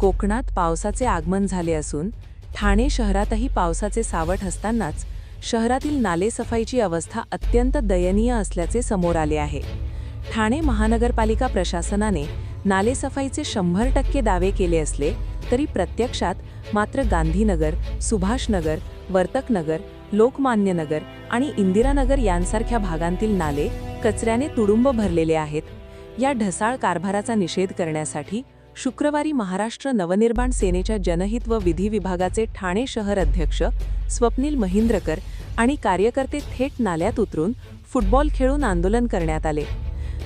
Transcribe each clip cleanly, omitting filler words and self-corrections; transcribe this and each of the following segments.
कोकणात पावसाचे आगमन झाले असून ठाणे शहरातही पावसाचे सावट असतानाच शहरातील नालेसफाईची अवस्था अत्यंत दयनीय असल्याचे समोर आले आहे। ठाणे महानगरपालिका प्रशासनाने नालेसफाईचे 100% दावे केले असले तरी प्रत्यक्षात मात्र गांधीनगर, सुभाषनगर, वर्तकनगर, लोकमान्यनगर आणि इंदिरानगर यांसारख्या भागांतील नाले कचऱ्याने तुडुंब भरलेले आहेत। या ढसाळ कारभाराचा निषेध करण्यासाठी शुक्रवारी महाराष्ट्र नवनिर्माण सेनेच्या जनहित व विधी विभागाचे ठाणे शहर अध्यक्ष स्वप्नील महिंद्रकर आणि कार्यकर्ते थेट नाल्यात उतरून फुटबॉल खेळून आंदोलन करण्यात आले।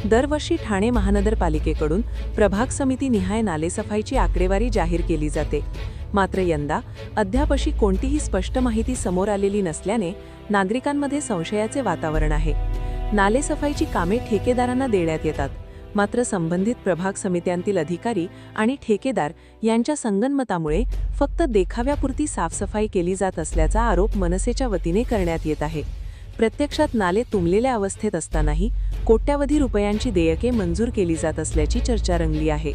दरवर्षी ठाणे महानगरपालिकेकडून प्रभाग समिती निहाय नालेसफाईची आकडेवारी जाहीर केली जाते, मात्र यंदा अद्याप अशी कोणतीही स्पष्ट माहिती समोर आलेली नसल्याने नागरिकांमध्ये संशयाचे वातावरण आहे। नालेसफाईची कामे ठेकेदारांना देण्यात येतात, मात्र संबंधित प्रभाग समित्यांतील अधिकारी आणि ठेकेदार यांच्या संगनमतामुळे फक्त देखाव्यापुरती साफसफाई केली जात असल्याचा आरोप मनसेच्या वतीने करण्यात येत आहे। प्रत्यक्षात नाले तुंबलेल्या अवस्थेत असतानाही कोट्यावधी रुपयांची देयके मंजूर केली जात असल्याची चर्चा रंगली आहे।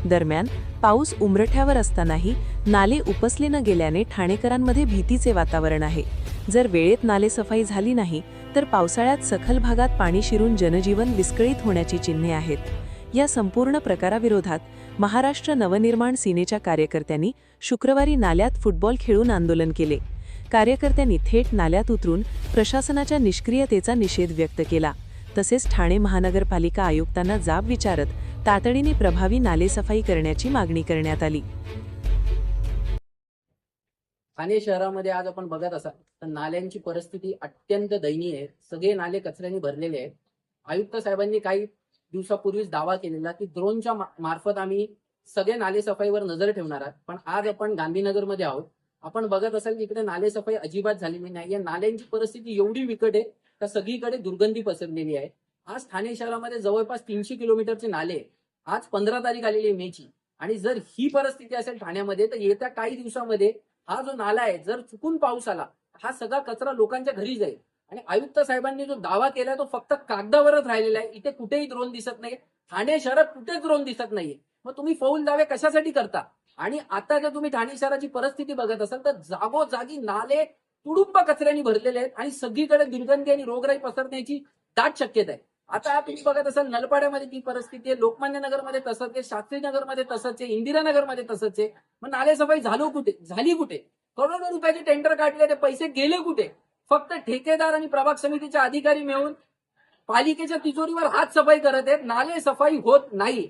दरम्यान पाऊस उंबरठ्यावर असतानाही नाले उपसले न गेल्याने ठाणेकरांमध्ये भीतीचे वातावरण आहे। जर वेळेत नालेसफाई झाली नाही तर पावसाळ्यात सखल भागात पाणी शिरून जनजीवन विस्कळीत होण्याची चिन्हे आहेत। या संपूर्ण प्रकाराविरोधात महाराष्ट्र नवनिर्माण सेनेच्या कार्यकर्त्यांनी शुक्रवारी नाल्यात फुटबॉल खेळून आंदोलन केले। कार्यकर्त्यांनी थेट नाल्यात उतरून प्रशासनाच्या निष्क्रियतेचा निषेध व्यक्त केला। तसेच ठाणे महानगरपालिका आयुक्तांना जाब विचारत तातडीने प्रभावी नालेसफाई करण्याची मागणी करण्यात आली। ठाणे शहरामध्ये आज आपण बघत असाल तर नाल्यांची परिस्थिती अत्यंत दयनीय आहे। सगळे नाले कचऱ्याने भरलेले आहेत। आयुक्त साहेबांनी काही दिवसापूर्वीच दावा केलेला की ड्रोनच्या मार्फत आम्ही सगळे नालेसफाईवर नजर ठेवणार आहोत, पण आज आपण गांधीनगरमध्ये आहोत। आपण बघत असाल की इकडे नालेसफाई अजिबात झालेली नाही। या नाल्यांची परिस्थिती एवढी बिकट आहे का सगळीकडे दुर्गंधी पसरलेली आहे। आज ठाणे शहरामध्ये जवळपास 300 किलोमीटरचे नाले, आज 15 तारीख आलेली आहे मेची, आणि जर ही परिस्थिती असेल ठाण्यामध्ये तर येत्या काही दिवसामध्ये हा जो नाला आहे, जर चुकून पाऊस आला हा सगळा कचरा लोकांच्या घरी जाईल। आणि आयुक्त साहेबांनी जो दावा केलाय तो फक्त कागदावरच राहिलेला आहे। इथे कुठेही ड्रोन दिसत नाही, ठाणे शहरात कुठेच ड्रोन दिसत नाहीये। मग तुम्ही फौल दावे कशासाठी करता? आणि आता जर तुम्ही ठाणे शहराची परिस्थिती बघत असाल तर जागोजागी नाले तुडुंब कचऱ्याने भरलेले आहेत आणि सगळीकडे दुर्गंधी आणि रोगराई पसरण्याची दाट शक्यता आहे। आता तुम्ही बघत असाल नलपाड्यामध्ये ती परिस्थिती आहे, लोकमान्य नगरमध्ये तसंच आहे, शास्त्रीनगरमध्ये तसंच आहे, इंदिरानगरमध्ये तसंच आहे। मग नालेसफाई झाली कुठे? करोडो रुपयाचे टेंडर काढले, ते पैसे गेले कुठे? फक्त ठेकेदार आणि प्रभाग समितीचे अधिकारी मिळून पालिकेच्या तिजोरीवर हात सफाई करत आहेत, नाले सफाई होत नाही।